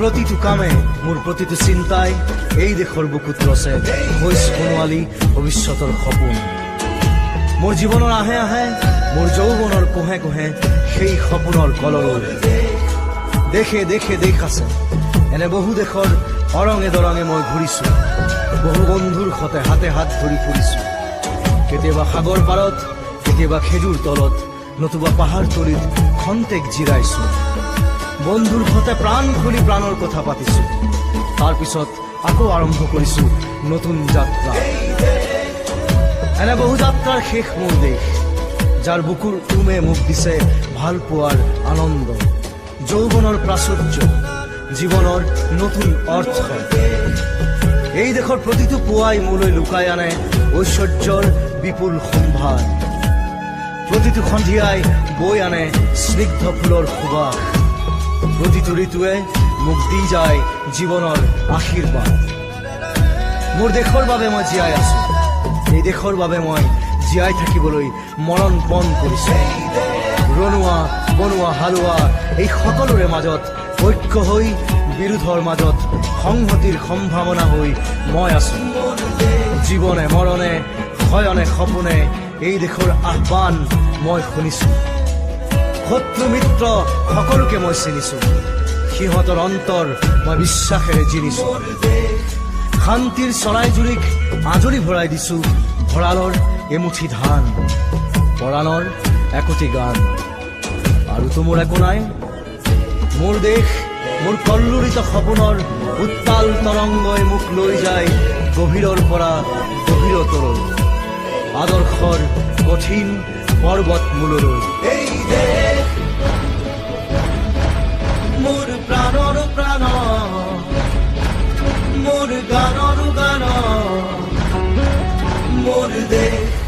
প্ৰতিটো কামে মোৰ প্ৰতিটো চিন্তাই এই দেশৰ বুকুত ৰচে হৈছ সোণোৱালী ভৱিষ্যতৰ সপোন। মোৰ জীৱনৰ আহে আহে মোৰ যৌৱনৰ কোহে কোহে সেই সপোনৰ কলৰৱ। দেশে দেশে দেশ আছে, এনে বহু দেশৰ অৰঙে দৰঙে মই ঘূৰিছো। বহু বন্ধুৰ সতে হাতে হাত ধৰি ফুৰিছো। কেতিয়াবা সাগৰ পাৰত, কেতিয়াবা খেজুৰ তলত, নতুবা পাহাৰ তলিত খন্তেক জিৰাইছো। বন্ধুৰ সতে প্ৰাণ খুলি প্ৰাণৰ কথা পাতিছো। তাৰ পিছত আকৌ আৰম্ভ কৰিছো নতুন যাত্ৰা। এনে বহু যাত্ৰাৰ শেষ মোৰ দেশ, যাৰ বুকুৰ উমে মোক দিছে ভাল পোৱাৰ আনন্দ, যৌৱনৰ প্ৰাচুৰ্য, জীৱনৰ নতুন অৰ্থ। এই দেশৰ প্ৰতিটো পুৱাই মোলৈ লুকাই আনে ঐশ্বৰ্যৰ বিপুল সম্ভাৰ। প্ৰতিটো সন্ধিয়াই বৈ আনে স্নিগ্ধ ফুলৰ সুবাস। প্ৰতিটো ঋতুৱে মোক দি যায় জীৱনৰ আশীৰ্বাদ। মোৰ দেশৰ বাবে মই জীয়াই আছো, এই দেশৰ বাবে মই জীয়াই থাকিবলৈ মৰণ পণ কৰিছো। ৰণুৱা বনোৱা হালোৱা এই সকলোৰে মাজত ঐক্য হৈ, বিৰোধৰ মাজত সংহতিৰ সম্ভাৱনা হৈ মই আছো। জীৱনে মৰণে শয়নে সপোনে এই দেশৰ আহ্বান মই শুনিছো। শত্ৰু মিত্ৰ সকলোকে মই চিনিছো, সিহঁতৰ অন্তৰ মই বিশ্বাসেৰে জিনিছো। শান্তিৰ চৰাইজুৰিক আজৰি ভৰাই দিছো ভঁৰালৰ এমুঠি ধান, পৰাণৰ একোটি গান। আৰুতো মোৰ একো নাই। মোৰ দেশ মোৰ কল্লোলিত সপোনৰ উত্তাল তৰংগই মোক লৈ যায় গভীৰৰ পৰা গভীৰতৰলৈ, আদৰ্শৰ কঠিন পৰ্বত মূললৈ। এই দেশ মোৰ প্ৰাণৰ প্ৰাণ, মোৰ গানৰ গান, মোৰ দেশ